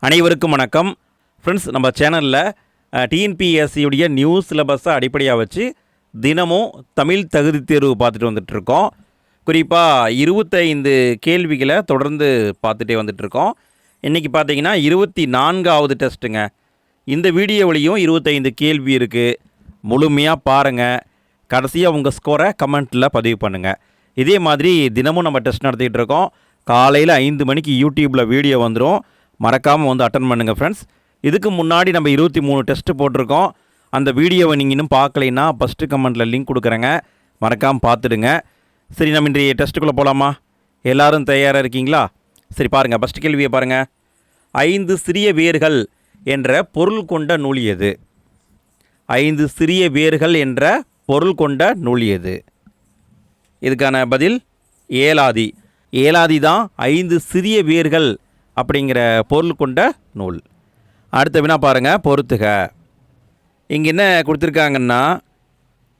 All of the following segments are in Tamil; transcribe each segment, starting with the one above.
அனைவருக்கும் வணக்கம் ஃப்ரெண்ட்ஸ். நம்ம சேனலில் டிஎன்பிஎஸ்சியுடைய நியூ சிலபஸை அடிப்படையாக வச்சு தினமும் தமிழ் தகுதி தேர்வு பார்த்துட்டு வந்துட்டுருக்கோம். குறிப்பாக 25 கேள்விகளை தொடர்ந்து பார்த்துட்டே வந்துட்டுருக்கோம். இன்றைக்கி பார்த்தீங்கன்னா 24வது டெஸ்ட்டுங்க. இந்த வீடியோவிலையும் 25 கேள்வி இருக்குது. முழுமையாக பாருங்கள். கடைசியாக உங்கள் ஸ்கோரை கமெண்ட்டில் பதிவு பண்ணுங்கள். இதே மாதிரி தினமும் நம்ம டெஸ்ட் நடத்திக்கிட்டு இருக்கோம். காலையில் 5 மணிக்கு யூடியூப்பில் வீடியோ வந்துடும். மறக்காமல் வந்து அட்டன் பண்ணுங்கள் ஃப்ரெண்ட்ஸ். இதுக்கு முன்னாடி நம்ம 23 டெஸ்ட்டு போட்டிருக்கோம். அந்த வீடியோவை நீங்கள் இன்னும் பார்க்கலைன்னா ஃபஸ்ட்டு கமெண்ட்டில் லிங்க் கொடுக்குறேங்க, மறக்காமல் பார்த்துடுங்க. சரி, நம்ம இன்றைய டெஸ்ட்டுக்குள்ளே போகலாமா? எல்லோரும் தயாராக இருக்கீங்களா? சரி பாருங்கள், ஃபஸ்ட்டு கேள்வியை பாருங்கள். 5 சிறிய வேர்கள் என்ற பொருள் கொண்ட நூல் எது? 5 சிறிய வேர்கள் என்ற பொருள் கொண்ட நூல் எது? இதுக்கான பதில் ஏலாதி. ஏலாதி தான் 5 சிறிய வேர்கள் அப்படிங்கிற பொருள் கொண்ட நூல். அடுத்த வினா பாருங்கள், பொறுத்துக. இங்கே என்ன கொடுத்துருக்காங்கன்னா,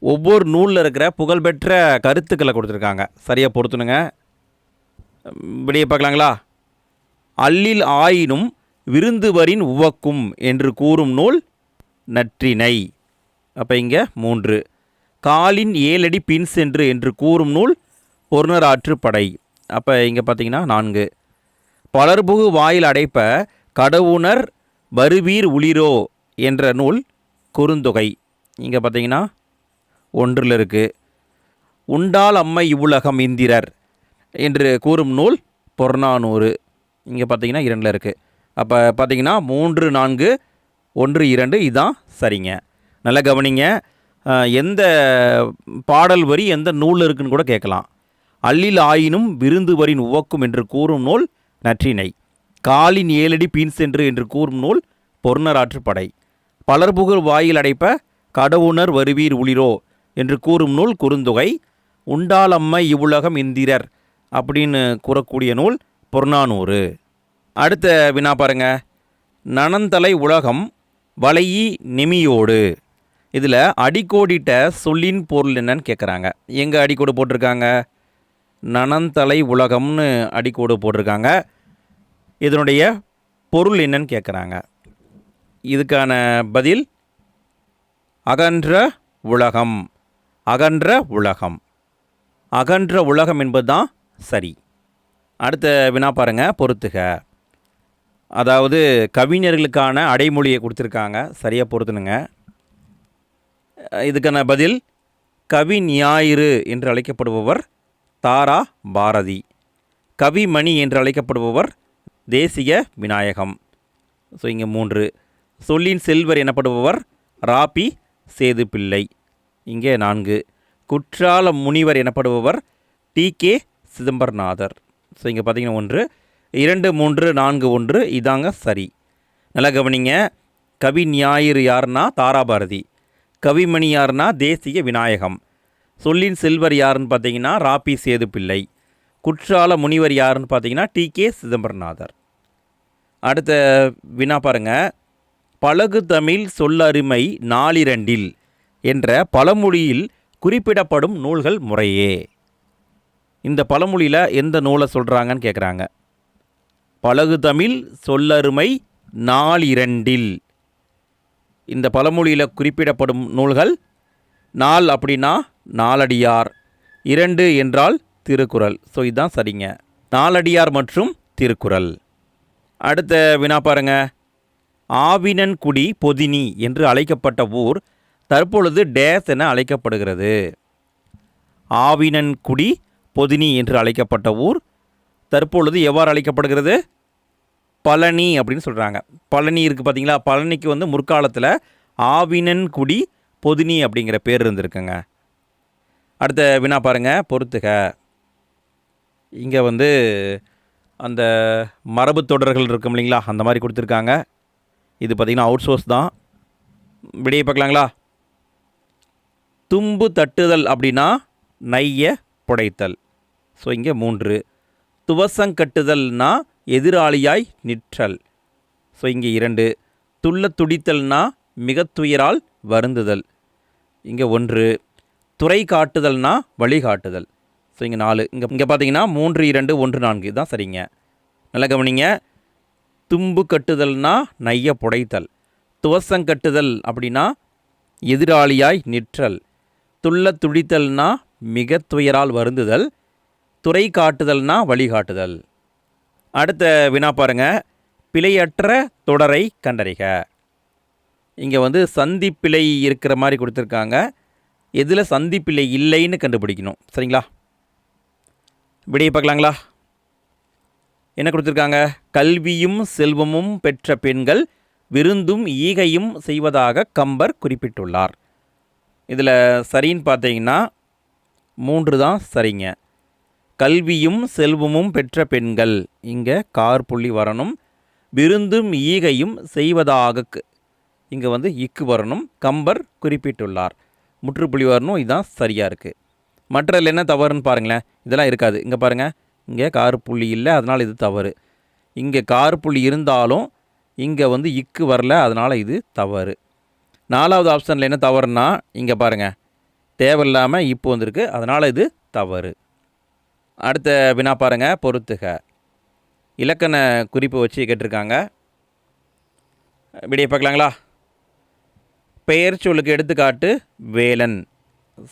ஒவ்வொரு நூலில் இருக்கிற புகழ்பெற்ற கருத்துக்களை கொடுத்துருக்காங்க. சரியாக பொறுத்துணுங்க. விடையை பார்க்கலாங்களா? அல்லில் ஆயினும் விருந்துவரின் உவக்கும் என்று கூறும் நூல் நற்றிணை. அப்போ இங்கே 3. காலின் 7 அடி பின் சென்று என்று கூறும் நூல் பொருணராற்றுப்படை. அப்போ இங்கே பார்த்தீங்கன்னா 4. பலர்புகு வாயில் அடைப்ப கடவுணர் வருவீர் உளிரோ என்ற நூல் குறுந்தொகை. இங்கே பார்த்தீங்கன்னா 1 இருக்குது. உண்டால் அம்மை இவ்வுலகம் இந்திரர் என்று கூறும் நூல் புறநானூறு. இங்கே பார்த்தீங்கன்னா 2 இருக்குது. அப்போ பார்த்தீங்கன்னா 3, 4, 1, 2 இதுதான் சரிங்க. நல்லா கவனிங்க. எந்த பாடல் வரி எந்த நூல் இருக்குன்னு கூட கேட்கலாம். அல்லில் ஆயினும் விருந்துவரின் உவக்கும் என்று கூறும் நூல் நற்றிணை. காலின் 7 அடி பின் சென்று என்று கூறும் நூல் பொருணராற்றுப்படை. பலர்புகழ் வாயில் அடைப்ப கடவுணர் வருவீர் உளிரோ என்று கூறும் நூல் குறுந்தொகை. உண்டாலம்மை இவ்வுலகம் இந்திரர் அப்படின்னு கூறக்கூடிய நூல் புறநானூறு. அடுத்த வினா பாருங்க. நனந்தலை உலகம் வளையி நெமியோடு. இதில் அடிக்கோடிட்ட சொல்லின் பொருள் என்னன்னு கேட்குறாங்க. எங்கே அடிக்கோடு போட்டிருக்காங்க? நனந்தலை உலகம்னு அடிக்கோடு போட்டிருக்காங்க. இதனுடைய பொருள் என்னன்னு கேட்குறாங்க. இதுக்கான பதில் அகன்ற உலகம். அகன்ற உலகம். அகன்ற உலகம் என்பது தான் சரி. அடுத்த வினா பாருங்கள், பொறுத்துக. அதாவது கவிஞர்களுக்கான அடைமொழியை கொடுத்துருக்காங்க. சரியாக பொறுத்துனுங்க. இதுக்கான பதில் கவி ஞாயிறு என்று அழைக்கப்படுபவர் தாரா பாரதி. கவிமணி என்று அழைக்கப்படுபவர் தேசிய விநாயகம். ஸோ இங்கே 3. சொல்லின் செல்வர் எனப்படுபவர் ராபி சேதுப்பிள்ளை. இங்கே 4. குற்றால முனிவர் எனப்படுபவர் டி.கே. சிதம்பரநாதர். ஸோ இங்கே பார்த்தீங்கன்னா 1, 2, 3, 4, 1 இதாங்க சரி. நல்லா கவனிங்க. கவி ஞாயிறு யாருன்னா தாராபாரதி. கவிமணி யாருன்னா தேசிய விநாயகம். சொல்லின் செல்வர் யாருன்னு பார்த்தீங்கன்னா ராபி சேதுப்பிள்ளை. குற்றால முனிவர் யாருன்னு பார்த்தீங்கன்னா டி.கே. சிதம்பரநாதர். அடுத்த வினா பாருங்கள். பழகு தமிழ் சொல்லருமை நாளிரண்டில் என்ற பழமொழியில் குறிப்பிடப்படும் நூல்கள் முறையே. இந்த பழமொழியில் எந்த நூலை சொல்கிறாங்கன்னு கேட்குறாங்க. பழகு தமிழ் சொல்லருமை நாளிரண்டில். இந்த பழமொழியில் குறிப்பிடப்படும் நூல்கள். நாள் அப்படின்னா நாலடியார், 2 என்றால் திருக்குறள். ஸோ இதுதான் சரிங்க. நாலடியார் மற்றும் திருக்குறள். அடுத்த வினா பாருங்க. ஆவினன்குடி பொதினி என்று அழைக்கப்பட்ட ஊர் தற்பொழுது டேஸ் என அழைக்கப்படுகிறது. ஆவினன்குடி பொதினி என்று அழைக்கப்பட்ட ஊர் தற்பொழுது எவ்வாறு அழைக்கப்படுகிறது? பழனி அப்படின்னு சொல்கிறாங்க. பழனி இருக்குது பார்த்தீங்களா? பழனிக்கு வந்து முற்காலத்தில் ஆவினன்குடி பொதினி அப்படிங்கிற பேர் இருந்திருக்குங்க. அடுத்த வினா பாருங்கள், பொறுத்துக. இங்கே வந்து அந்த மரபு தொடர்கள் இருக்கும் இல்லைங்களா, அந்த மாதிரி கொடுத்துருக்காங்க. இது பார்த்திங்கன்னா அவுட் சோர்ஸ் தான். விடையை பார்க்கலாங்களா? தும்பு தட்டுதல் அப்படின்னா நைய புடைத்தல். ஸோ இங்கே 3. துவசங்கட்டுதல்னா எதிராளியாய் நிற்றல். ஸோ இங்கே 2. துள்ள துடித்தல்னா மிகத்துயரால் வருந்துதல். இங்கே 1. துறை காட்டுதல்னா வழிகாட்டுதல். ஸோ இங்கே 4. இங்கே பார்த்தீங்கன்னா 3, 2, 1, 4 தான் சரிங்க. நல்லா கவனிங்க. தும்பு கட்டுதல்னா நைய புடைத்தல். துவசங்கட்டுதல் அப்படின்னா எதிராளியாய் நிற்றல். துள்ளத் துடித்தல்னா மிக துயரால் வருந்துதல். துறை காட்டுதல்னா வழிகாட்டுதல். அடுத்த வினா பாருங்க. பிழையற்ற தொடரை கண்டறிக. இங்கே சந்திப்பிழை இருக்கிற மாதிரி கொடுத்துருக்காங்க. எதில் சந்திப்பிழை இல்லைன்னு கண்டுபிடிக்கணும். சரிங்களா? விடையை பார்க்கலாங்களா? என்ன கொடுத்துருக்காங்க? கல்வியும் செல்வமும் பெற்ற பெண்கள் விருந்தும் ஈகையும் செய்வதாக கம்பர் குறிப்பிட்டுள்ளார். இதில் சரின்னு பார்த்தீங்கன்னா 3 தான் சரிங்க. கல்வியும் செல்வமும் பெற்ற பெண்கள், இங்கே கார்புள்ளி வரணும். விருந்தும் ஈகையும் செய்வதாக இங்கே இக்கு வரணும். கம்பர் குறிப்பிட்டுள்ளார். முற்றுப்புள்ளி வரணும். இதுதான் சரியாக இருக்குது. மற்றதில் என்ன தவறுன்னு பாருங்களேன். இதெல்லாம் இருக்காது. இங்கே பாருங்கள், இங்கே கார்புள்ளி இல்லை, அதனால் இது தவறு. இங்கே கார்புள்ளி இருந்தாலும் இங்கே இக்கு வரல, அதனால் இது தவறு. 4வது ஆப்ஷனில் என்ன தவறுனா, இங்கே பாருங்கள், தேவையில்லாமல் இப்போ வந்திருக்கு, அதனால் இது தவறு. அடுத்த வினா பாருங்கள், பொறுத்துக. இலக்கண குறிப்பு வச்சு கேட்டிருக்காங்க. விடையை பார்க்கலாங்களா? பெயர் சொல்லுக்கு எடுத்துக்காட்டு வேலன்.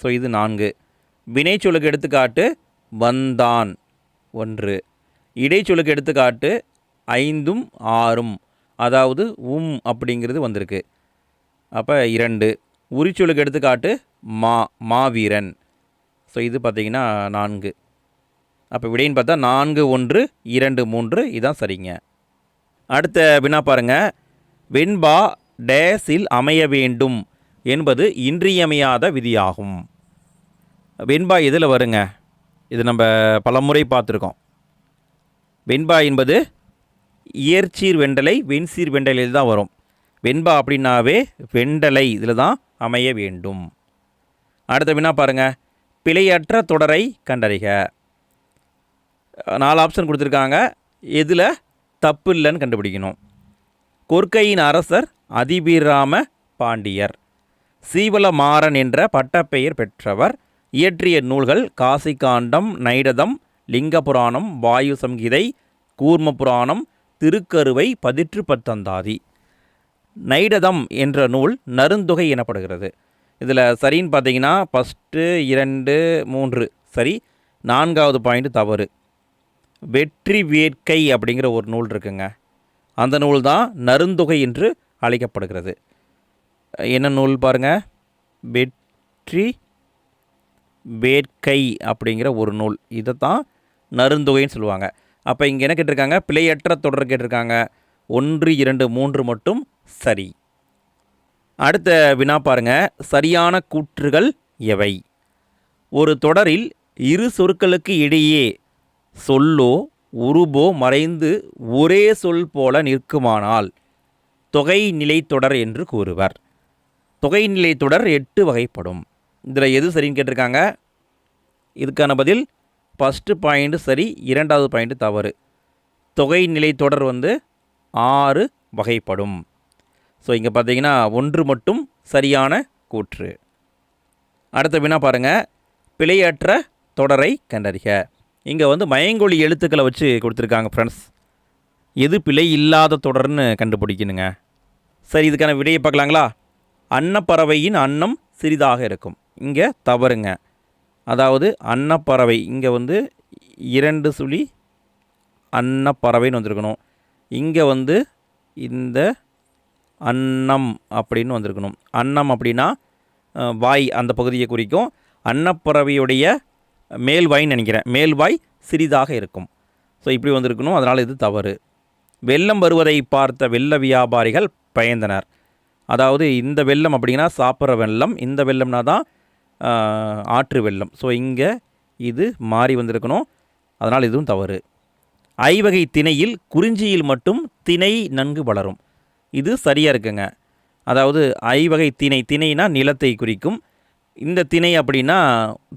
ஸோ இது 4. வினை சொல்லுக்கு எடுத்துக்காட்டு வந்தான் 1. இடைச்சொல்லுக்கு எடுத்துக்காட்டு 5ம் 6ம், அதாவது அப்படிங்கிறது வந்திருக்கு. அப்போ 2. உரிச்சொல்லுக்கு எடுத்துக்காட்டு மாவீரன். ஸோ இது பார்த்திங்கன்னா 4. அப்போ விடைன்னு பார்த்தா 4, 1, 2, 3 இதுதான் சரிங்க. அடுத்த வினா பாருங்கள். வெண்பா டேஸில் அமைய வேண்டும் என்பது இன்றியமையாத விதியாகும். வெண்பா எதில் வருங்க? இது நம்ம பலமுறை பார்த்துருக்கோம். வெண்பா என்பது இயற்சீர் வெண்டலை வெண்சீர் வெண்டலையில் தான் வரும். வெண்பா அப்படின்னாவே வெண்டலை இதில் தான் அமைய வேண்டும். அடுத்த வினா பாருங்கள். பிழையற்ற தொடரை கண்டறிக. 4 ஆப்ஷன் கொடுத்துருக்காங்க. எதில் தப்பு இல்லைன்னு கண்டுபிடிக்கணும். கொற்கையின் அரசர் அதிபிராம பாண்டியர். சீவலமாறன் என்ற பட்டப்பெயர் பெற்றவர். இயற்றிய நூல்கள் காசிகாண்டம், நைடதம், லிங்கபுராணம், வாயு சம்ஹிதை, கூர்ம புராணம், திருக்கருவை, பதிற்று பத்தந்தாதி. நைடதம் என்ற நூல் நருந்தொகை எனப்படுகிறது. இதில் சரின்னு பார்த்தீங்கன்னா 1, 2, 3 சரி. 4வது பாயிண்ட் தவறு. வெற்றி வேட்கை அப்படிங்கிற ஒரு நூல் இருக்குங்க. அந்த நூல் தான் நருந்தொகை என்று அழைக்கப்படுகிறது. என்ன நூல் பாருங்கள்? வெற்றி வேட்கை அப்படிங்கிற ஒரு நூல். இதை தான் நருந்தொகைன்னு சொல்லுவாங்க. அப்போ இங்கே என்ன கேட்டிருக்காங்க? பிழையற்ற தொடர் கேட்டிருக்காங்க. 1, 2, 3 மட்டும் சரி. அடுத்த வினா பாருங்கள். சரியான கூற்றுகள் எவை? ஒரு தொடரில் இரு சொற்களுக்கு இடையே சொல்லோ உருபோ மறைந்து ஒரே சொல் போல நிற்குமானால் தொகைநிலை தொடர் என்று கூறுவர். தொகைநிலை தொடர் 8 வகைப்படும். இதில் எது சரின்னு கேட்டிருக்காங்க. இதுக்கான பதில் 1 பாயிண்ட் சரி, 2வது பாயிண்ட் தவறு. தொகைநிலை தொடர் 6 வகைப்படும். ஸோ இங்கே பார்த்தீங்கன்னா 1 மட்டும் சரியான கூற்று. அடுத்த வினா பாருங்கள். பிழையற்ற தொடரை கண்டறிக. இங்கே மயங்கொலி எழுத்துக்களை வச்சு கொடுத்துருக்காங்க ஃப்ரெண்ட்ஸ். எது பிழை இல்லாத தொடர்னு கண்டுபிடிக்கணுங்க. சரி, இதுக்கான விடையை பார்க்கலாங்களா? அன்னப்பறவையின் அன்னம் சிறிதாக இருக்கும். இங்கே தவறுங்க. அதாவது அன்னப்பறவை இங்கே 2 சுழி அன்னப்பறவைன்னு வந்திருக்கணும். இங்கே இந்த அன்னம் அப்படின்னு வந்திருக்கணும். அன்னம் அப்படின்னா வாய், அந்த பகுதியை குறிக்கும். அன்னப்பறவையுடைய மேல்வாய்ன்னு நினைக்கிறேன். மேல்வாய் சிறிதாக இருக்கும். ஸோ இப்படி வந்திருக்கணும். அதனால் இது தவறு. வெள்ளம் வருவதை பார்த்த வெள்ள வியாபாரிகள் பயந்தனர். அதாவது இந்த வெள்ளம் அப்படின்னா சாப்பிட்ற வெள்ளம், இந்த வெள்ளம்னா தான் ஆற்று வெள்ளம். ஸோ இங்கே இது மாறி வந்திருக்கணும். அதனால் இதுவும் தவறு. ஐவகை திணையில் குறிஞ்சியில் மட்டும் திணை நன்கு வளரும். இது சரியாக இருக்குங்க. அதாவது ஐவகை திணை, திணைனா நிலத்தை குறிக்கும். இந்த திணை அப்படின்னா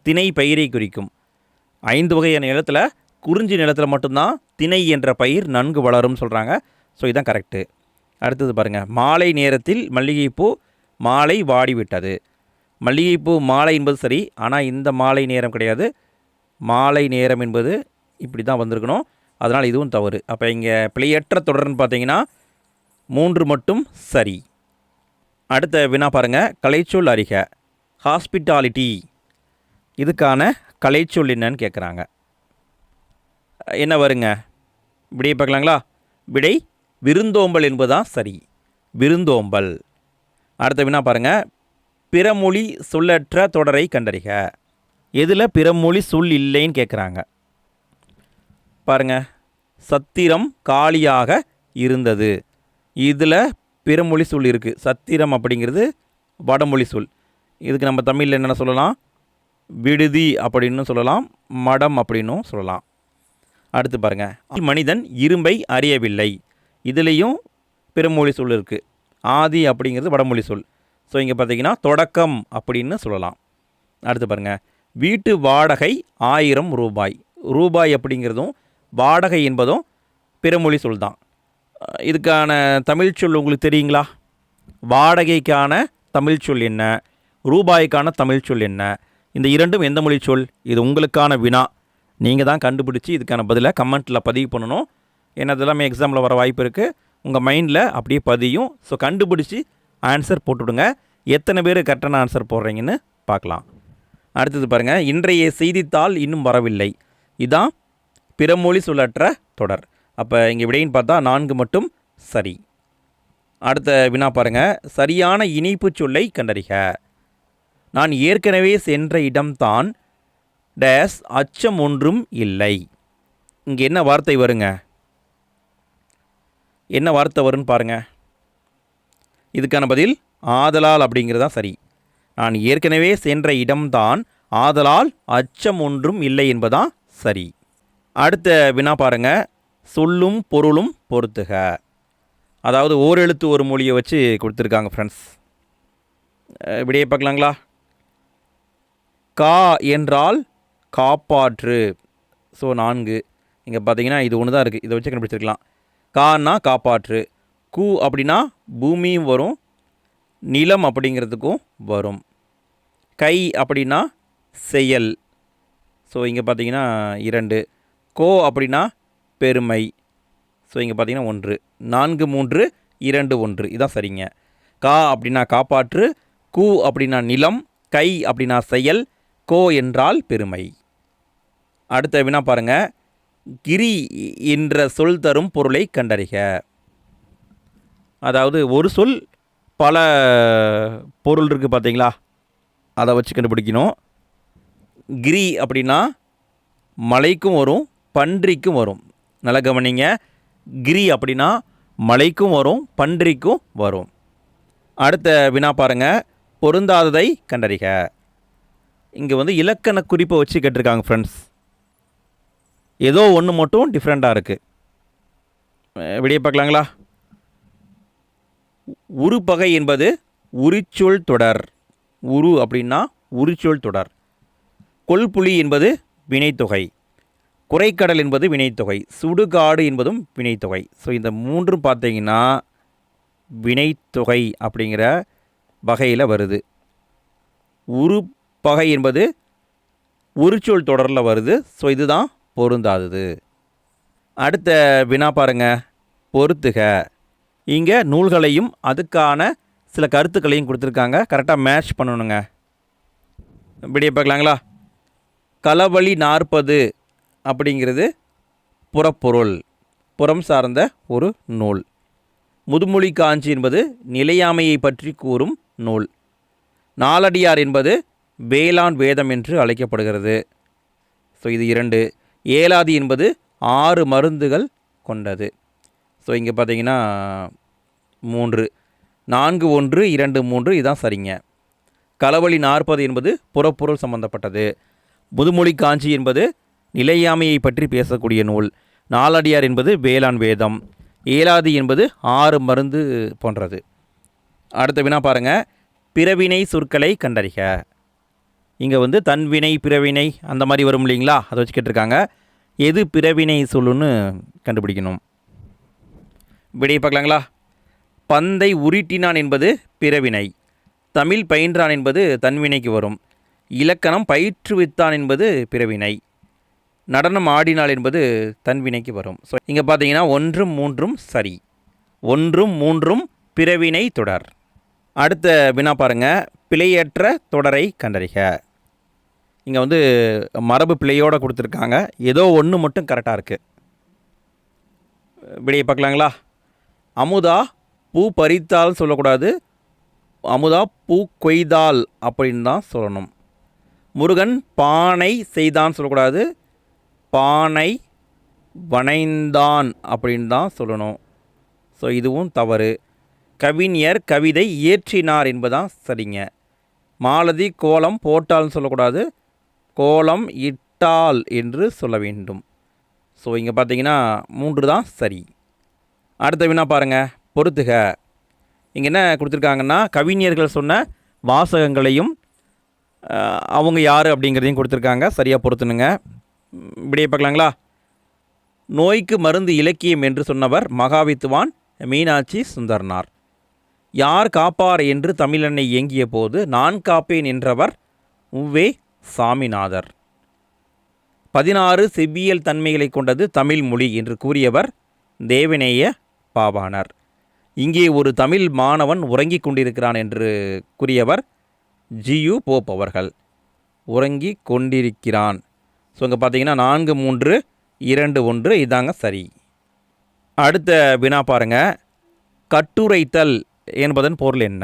திணை பயிரை குறிக்கும். 5 வகையான நிலத்தில் குறிஞ்சி நிலத்தில் மட்டும்தான் திணை என்ற பயிர் நன்கு வளரும் சொல்கிறாங்க. ஸோ இதுதான் கரெக்டு. அடுத்தது பாருங்கள். மாலை நேரத்தில் மல்லிகைப்பூ மாலை வாடிவிட்டது. மல்லிகைப்பூ மாலை என்பது சரி, ஆனால் இந்த மாலை நேரம் கிடையாது. மாலை நேரம் என்பது இப்படி தான் வந்திருக்கணும். அதனால் இதுவும் தவறு. அப்போ இங்கே பிழையற்ற தொடர்ன்னு பார்த்தீங்கன்னா 3 மட்டும் சரி. அடுத்த வினா பாருங்கள், கலைச்சொல் அறிக. ஹாஸ்பிட்டாலிட்டி இதுக்கான கலைச்சொல் என்னன்னு கேட்குறாங்க. என்ன வருங்க? விடையை பார்க்கலாங்களா? விடை விருந்தோம்பல் என்பதுதான் சரி, விருந்தோம்பல். அடுத்த வினா பாருங்கள், பிறமொழி சொல்லற்ற தொடரை கண்டறிக. எதில் பிறமொழி சொல் இல்லைன்னு கேட்குறாங்க பாருங்கள். சத்திரம் காலியாக இருந்தது, இதில் பிறமொழி சொல் இருக்குது. சத்திரம் அப்படிங்கிறது வடமொழி சொல். இதுக்கு நம்ம தமிழில் என்னென்ன சொல்லலாம்? விடுதி அப்படின்னு சொல்லலாம், மடம் அப்படின்னும் சொல்லலாம். அடுத்து பாருங்கள், மனிதன் இரும்பை அறியவில்லை, இதுலேயும் பிறமொழி சொல் இருக்குது. ஆதி அப்படிங்கிறது வடமொழி சொல். ஸோ இங்கே பார்த்தீங்கன்னா தொடக்கம் அப்படின்னு சொல்லலாம். அடுத்து பாருங்கள், வீட்டு வாடகை 1000 ரூபாய். ரூபாய் அப்படிங்கிறதும் வாடகை என்பதும் பிறமொழி சொல் தான். இதுக்கான தமிழ் சொல் உங்களுக்கு தெரியுங்களா? வாடகைக்கான தமிழ் சொல் என்ன, ரூபாய்க்கான தமிழ் சொல் என்ன? இந்த இரண்டும் எந்த மொழி சொல்? இது உங்களுக்கான வினா. நீங்கள் தான் கண்டுபிடிச்சி இதுக்கான பதிலை கமெண்ட்டில் பதிவு பண்ணணும். ஏன்னா இதெல்லாமே எக்ஸாமில் வர வாய்ப்பு இருக்குது. உங்கள் மைண்டில் அப்படியே பதியும். ஸோ கண்டுபிடிச்சி ஆன்சர் போட்டுவிடுங்க. எத்தனை பேர் கரெக்டான ஆன்சர் போடுறீங்கன்னு பார்க்கலாம். அடுத்தது பாருங்கள், இன்றைய செய்தித்தாள் இன்னும் வரவில்லை. இதுதான் பிறமொழி சொல்லற்ற தொடர். அப்போ இங்கே விடைன்னு பார்த்தா 4 மட்டும் சரி. அடுத்த வினா பாருங்கள், சரியான இணைப்பு சொல்லை கண்டறிக. நான் ஏற்கனவே சென்ற இடம்தான் டேஸ், அச்சம் ஒன்றும் இல்லை. இங்கே என்ன வார்த்தை வருங்க? என்ன வார்த்தை வரும்னு பாருங்கள். இதுக்கான பதில் ஆதலால் அப்படிங்கிறதான் சரி. நான் ஏற்கனவே சென்ற இடம்தான், ஆதலால் அச்சம் ஒன்றும் இல்லை என்பதான் சரி. அடுத்த வினா பாருங்கள், சொல்லும் பொருளும் பொறுத்துக. அதாவது ஓரெழுத்து ஒரு மொழியை வச்சு கொடுத்துருக்காங்க ஃப்ரெண்ட்ஸ். விடையை பார்க்கலாங்களா? கா என்றால் காப்பாற்று. ஸோ 4. இங்கே பார்த்தீங்கன்னா இது ஒன்று தான் இருக்குது, இதை வச்சு கண்டுபிடிச்சிருக்கலாம். கான்னா காப்பாற்று, கூ அப்படின்னா பூமியும் வரும், நிலம் அப்படிங்கிறதுக்கும் வரும், கை அப்படின்னா செயல். ஸோ இங்கே பார்த்தீங்கன்னா 2. கோ அப்படின்னா பெருமை. ஸோ இங்கே பார்த்தீங்கன்னா 1. 4, 3, 2, 1 இதான் சரிங்க. கா அப்படின்னா காப்பாற்று, கூ அப்படின்னா நிலம், கை அப்படின்னா செயல், கோ என்றால் பெருமை. அடுத்த வினா பாருங்கள், கிரி என்ற சொல் தரும் பொருளை கண்டறிக. அதாவது ஒரு சொல் பல பொருள் இருக்குது பார்த்தீங்களா, அதை வச்சு கண்டுபிடிக்கணும். கிரி அப்படின்னா மலைக்கும் வரும், பன்றிக்கும் வரும். நல்லா கவனிங்க, கிரி அப்படின்னா மலைக்கும் வரும், பன்றிக்கும் வரும். அடுத்த வினா பாருங்கள், பொருந்தாததை கண்டறிக. இங்கே இலக்கண குறிப்பை வச்சு கேட்டிருக்காங்க ஃப்ரெண்ட்ஸ். ஏதோ ஒன்று மட்டும் டிஃப்ரெண்ட்டாக இருக்குது. விடையை பார்க்கலாங்களா? உருப்பகை என்பது உரிச்சொல் தொடர். உரு அப்படின்னா உரிச்சொல் தொடர். கொல்புலி என்பது வினைத்தொகை. குறைக்கடல் என்பது வினைத்தொகை. சுடுகாடு என்பதும் வினைத்தொகை. ஸோ இந்த 3 பார்த்தீங்கன்னா வினைத்தொகை அப்படிங்கிற வகையில் வருது. உருப்பகை என்பது உரிச்சொல் தொடரில் வருது. ஸோ இதுதான் பொருந்தாதது. அடுத்த வினா பாருங்க, பொறுத்துக. இங்கே நூல்களையும் அதுக்கான சில கருத்துக்களையும் கொடுத்துருக்காங்க, கரெக்டாக மேட்ச் பண்ணணுங்க. இப்படியே பார்க்கலாங்களா? களவழி 40 அப்படிங்கிறது புறப்பொருள், புறம் சார்ந்த ஒரு நூல். முதுமொழி காஞ்சி என்பது நிலையாமையை பற்றி கூறும் நூல். நாலடியார் என்பது வேளாண் வேதம் என்று அழைக்கப்படுகிறது. ஸோ இது 2. ஏலாதி என்பது 6 மருந்துகள் கொண்டது. ஸோ இங்கே பார்த்தீங்கன்னா 3. 4, 1, 2, 3 இதுதான் சரிங்க. களவழி 40 என்பது புறப்பொருள் சம்பந்தப்பட்டது. முதுமொழி காஞ்சி என்பது நிலையாமையை பற்றி பேசக்கூடிய நூல். நாலடியார் என்பது வேளாண் வேதம். ஏலாதி என்பது 6 மருந்து போன்றது. அடுத்த வினா பாருங்கள், பிறவினை சொற்களை கண்டறிக. இங்கே தன்வினை பிறவினை அந்த மாதிரி வரும் இல்லைங்களா, அதை வச்சு கேட்டிருக்காங்க. எது பிறவினை சொல்லுன்னு கண்டுபிடிக்கணும். விடையை பார்க்கலாங்களா? பந்தை உருட்டினான் என்பது பிறவினை. தமிழ் பயின்றான் என்பது தன்வினைக்கு வரும். இலக்கணம் பயிற்றுவித்தான் என்பது பிறவினை. நடனம் ஆடினாள் என்பது தன்வினைக்கு வரும். ஸோ இங்கே பார்த்தீங்கன்னா 1 3 சரி. 1 3 பிறவினை தொடர். அடுத்த வினா பாருங்கள், பிழையற்ற தொடரை கண்டறிக. இங்கே வந்து மரபு பிழையோடு கொடுத்துருக்காங்க, ஏதோ ஒன்று மட்டும் கரெக்டாக இருக்குது. விடையை பார்க்கலாங்களா? அமுதா பூ பறித்தால் சொல்லக்கூடாது, அமுதா பூ கொய்தால் அப்படின்னு தான் சொல்லணும். முருகன் பானை செய்தான் சொல்லக்கூடாது, பானை வனைந்தான் அப்படின்னு தான் சொல்லணும். ஸோ இதுவும் தவறு. கவிஞர் கவிதை இயற்றினார் என்பதுதான் சரிங்க. மாலதி கோலம் போட்டால்னு சொல்லக்கூடாது, கோலம் இட்டால் என்று சொல்ல வேண்டும். ஸோ இங்கே பார்த்தீங்கன்னா 3 தான் சரி. அடுத்த வினா பாருங்கள், பொறுத்துக. இங்கே என்ன கொடுத்துருக்காங்கன்னா, கவிஞர்கள் சொன்ன வாசகங்களையும் அவங்க யார் அப்படிங்கிறதையும் கொடுத்துருக்காங்க. சரியாக பொறுத்துனுங்க. இப்படியே பார்க்கலாங்களா? நோய்க்கு மருந்து இலக்கியம் என்று சொன்னவர் மகாவித்துவான் மீனாட்சி சுந்தரனார். யார் காப்பார் என்று தமிழன்னை இயங்கிய போது நான் காப்பேன் என்றவர் உவே சாமிநாதர். 16 செவ்வியல் தன்மைகளை கொண்டது தமிழ் மொழி என்று கூறியவர் தேவநேய பாவாணர். இங்கே ஒரு தமிழ் மாணவன் உறங்கிக் கொண்டிருக்கிறான் என்று கூறியவர் ஜியு போப் அவர்கள். உறங்கி கொண்டிருக்கிறான். ஸோ இங்கே பார்த்தீங்கன்னா 4 3 2 1 இதாங்க சரி. அடுத்த வினா பாருங்கள், கட்டுரைத்தல் என்பதன் பொருள் என்ன?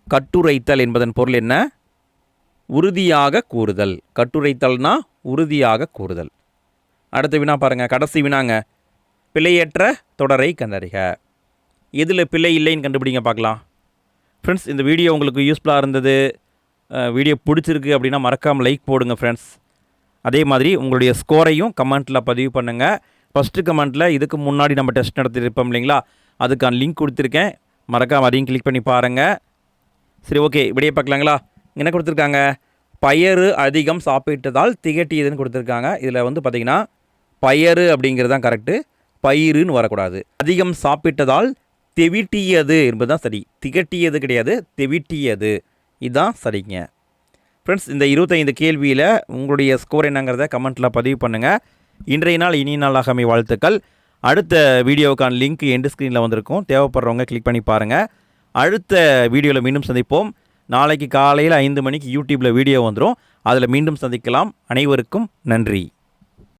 கட்டுரைத்தல் என்பதன் பொருள் என்ன? உறுதியாக கூறுதல். கட்டுரைத்தல்னா உறுதியாக கூறுதல். அடுத்த வினா பாருங்கள், கடைசி வினாங்க, பிழையற்ற தொடரை கண்டறிக. எதில் பிழை இல்லைன்னு கண்டுபிடிங்க பார்க்கலாம். ஃப்ரெண்ட்ஸ், இந்த வீடியோ உங்களுக்கு யூஸ்ஃபுல்லாக இருந்தது, வீடியோ பிடிச்சிருக்கு அப்படின்னா மறக்காமல் லைக் போடுங்க ஃப்ரெண்ட்ஸ். அதே மாதிரி உங்களுடைய ஸ்கோரையும் கமெண்ட்டில் பதிவு பண்ணுங்கள். ஃபஸ்ட்டு கமெண்ட்டில் இதுக்கு முன்னாடி நம்ம டெஸ்ட் நடத்திருப்போம் இல்லைங்களா, அதுக்கான லிங்க் கொடுத்துருக்கேன், மறக்காமல் அதையும் கிளிக் பண்ணி பாருங்கள். சரி, ஓகே, இப்படியே பார்க்கலாங்களா? என்ன கொடுத்துருக்காங்க? பயறு அதிகம் சாப்பிட்டதால் திகட்டியதுன்னு கொடுத்துருக்காங்க. இதில் வந்து பார்த்திங்கன்னா பயறு அப்படிங்கிறது தான் கரெக்டு, பயிருன்னு வரக்கூடாது. அதிகம் சாப்பிட்டதால் தெவிட்டியது என்பது தான் சரி, திகட்டியது கிடையாது, தெவிட்டியது, இதுதான் சரிங்க. ஃப்ரெண்ட்ஸ், இந்த 25 கேள்வியில் உங்களுடைய ஸ்கோர் என்னங்கிறத கமெண்ட்டில் பதிவு பண்ணுங்கள். இன்றைய நாள் இனிய நாளாக அமைய வாழ்த்துக்கள். அடுத்த வீடியோவுக்கான லிங்க் எண்டு ஸ்க்ரீனில் வந்திருக்கும், தேவைப்படுறவங்க கிளிக் பண்ணி பாருங்கள். அடுத்த வீடியோவில் மீண்டும் சந்திப்போம். நாளைக்கு காலையில் 5 மணிக்கு யூடியூப்பில் வீடியோ வந்துடும், அதில் மீண்டும் சந்திக்கலாம். அனைவருக்கும் நன்றி.